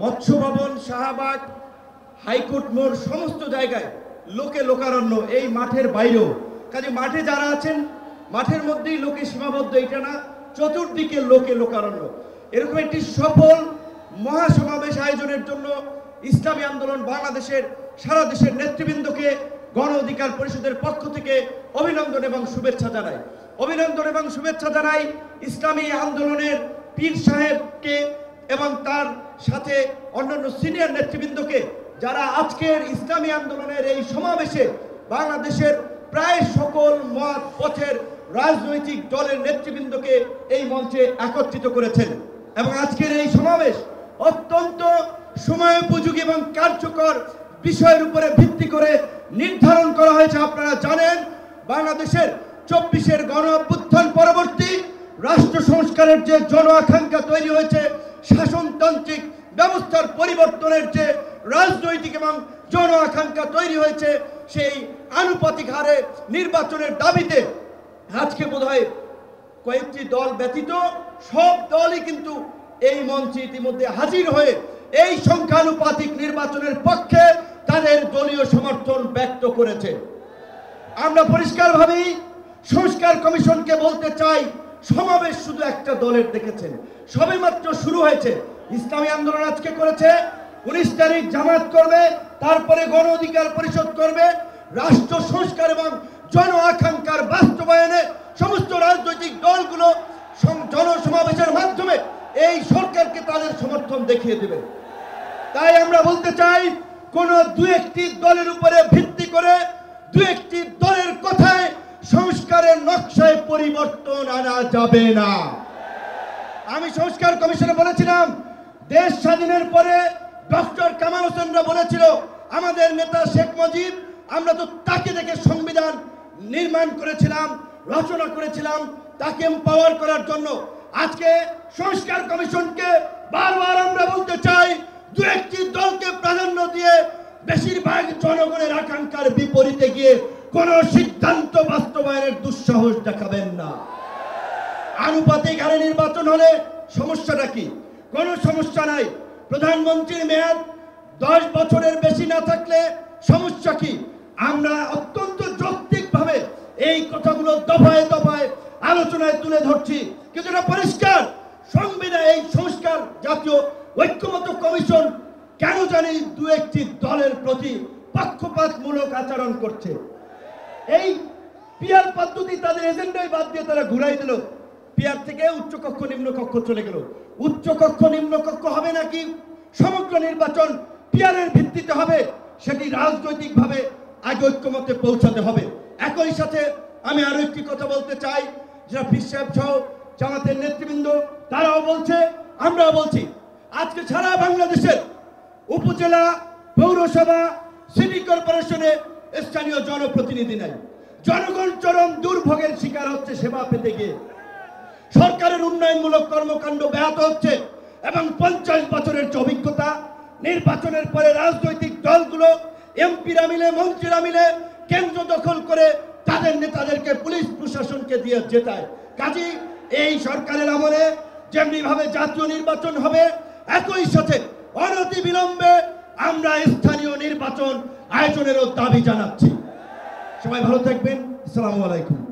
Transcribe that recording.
মৎস্য ভবন, শাহবাগ, হাইকোর্ট মোড় সমস্ত জায়গায় লোকে লোকারণ্য, এই মাঠের বাইরেও। কাজে মাঠে যারা আছেন মাঠের মধ্যেই লোকে সীমাবদ্ধ, এটা না, চতুর্দিকে লোকে লোকারণ্য। এরকম একটি সফল মহাসমাবেশ আয়োজনের জন্য ইসলামী আন্দোলন বাংলাদেশের সারা দেশের নেতৃবৃন্দকে গণ অধিকার পরিষদের পক্ষ থেকে অভিনন্দন এবং শুভেচ্ছা জানাই। অভিনন্দন এবং শুভেচ্ছা জানাই ইসলামী আন্দোলনের পীর সাহেবকে এবং তার সাথে অন্যান্য সিনিয়র নেতৃবৃন্দকে, যারা আজকের ইসলামী আন্দোলনের এই সমাবেশে বাংলাদেশের প্রায় সকল মত পথের রাজনৈতিক দলের নেতৃবৃন্দকে এই মঞ্চে একত্রিত করেছেন। এবং আজকের এই সমাবেশ অত্যন্ত সময়োপযোগী এবং কার্যকর বিষয়ের উপরে ভিত্তি করে নির্ধারণ করা হয়েছে। আপনারা জানেন, বাংলাদেশের 24-এর গণ অভ্যুত্থান পরবর্তী রাষ্ট্র সংস্কারের যে জন আকাঙ্ক্ষা তৈরি হয়েছে, শাসনতান্ত্রিক ব্যবস্থার পরিবর্তনের যে রাজনৈতিক এবং জন আকাঙ্ক্ষা তৈরি হয়েছে, সেই আনুপাতিক হারে নির্বাচনের দাবিতে আজকে বোধহয় কয়েকটি দল ব্যতীত সব দলই কিন্তু এই মঞ্চে ইতিমধ্যে হাজির হয়ে এই সংখ্যানুপাতিক নির্বাচনের পক্ষে তাদের দলীয় সমর্থন ব্যক্ত করেছে। আমরা পরিষ্কারভাবেই সংস্কার কমিশনকে বলতে চাই, সমাবেশ শুধু একটা দলের দেখেছেন, সবেমাত্র শুরু হয়েছে। ইসলামী আন্দোলন আজকে করেছে, 19 তারিখ জামাত করবে, তারপরে গণ অধিকার পরিষদ করবে। রাষ্ট্র সংস্কার এবং জন আকাঙ্ক্ষার বাস্তবায়নে সমস্ত রাজনৈতিক দলগুলো জনসমাবেশের মাধ্যমে এই সরকারকে তাদের সমর্থন দেখিয়ে দেবে। তাই আমরা বলতে চাই, কোন দু একটি দলের উপরে ভিত্তি করে দু একটি দলের কথায় সংস্কারের নকশায় পরিবর্তন আনা যাবে না। আমি সংস্কার কমিশনে বলেছিলাম, দেশ স্বাধীনের পরে ডক্টর কামাল হোসেনরা বলেছিল, আমাদের নেতা শেখ মুজিব, আমরা তো তাকে দেখে সংবিধান নির্মাণ করেছিলাম, রচনা করেছিলাম, তাকে এম্পাওয়ার করার জন্য। আজকে সংস্কার কমিশনকে বারবার আমরা বলতে চাই, দু একটি দলকে প্রাধান্য দিয়ে বেশিরভাগ জনগণের আকাঙ্ক্ষার বিপরীতে গিয়ে কোন সিদ্ধান্ত বাস্তবায়নের দুঃসাহস দেখাবেন না। আনুপাতিক হারে নির্বাচন হলে সমস্যাটা কি? কোনো সমস্যা নাই। প্রধানমন্ত্রীর মেয়াদ 10 বছরের বেশি না থাকলে সমস্যা কি? আমরা অত্যন্ত যৌক্তিকভাবে এই কথাগুলো দফায় দফায় আলোচনায় তুলে ধরছি, কিন্তু এটা পরিষ্কার, সংবিধান এই সংস্কার জাতীয় ঐক্যমত্য কমিশন কেন জানি দু একটি দলের প্রতি পক্ষপাতমূলক আচরণ করছে। এই পিয়ার পদ্ধতি তাদের এজেন্ডায় বাদ দিয়ে তারা ঘুরাই দিল, পিয়ার থেকে উচ্চকক্ষ নিম্নকক্ষ চলে গেল। উচ্চকক্ষ নিম্নকক্ষ হবে নাকি সমগ্র নির্বাচন পিয়ারের ভিত্তিতে হবে, সেটি রাজনৈতিকভাবে আগে ঐক্যমত্যে পৌঁছাতে হবে। একই সাথে আমি আরো একটি কথা বলতে চাই, যারা পীর সাহেব সহ জামাতের নেতৃবৃন্দ তারাও বলছে, আমরাও বলছি, আজকে সারা বাংলাদেশের উপজেলা, পৌরসভা, সিটি কর্পোরেশনে স্থানীয় জনপ্রতিনিধি নাই। জনগণ চরম দুর্ভোগের শিকার হচ্ছে সেবা পেতে গিয়ে। সরকারের উন্নয়নমূলক কর্মকাণ্ড ব্যাহত হচ্ছে এবং 50 বছরের যে অভিজ্ঞতা, নির্বাচনের পরে রাজনৈতিক দলগুলো এমপিরা মিলে, মন্ত্রীরা মিলে কেন্দ্র দখল করে তাদের নেতাদেরকে পুলিশ প্রশাসনকে দিয়ে জেতায়। কাজেই এই সরকারের আমলে যেমনি ভাবে জাতীয় নির্বাচন হবে, একই সাথে অনতি বিলম্বে আমরা স্থানীয় নির্বাচন আয়োজনেরও দাবি জানাচ্ছি। সবাই ভালো থাকবেন। আসসালামু আলাইকুম।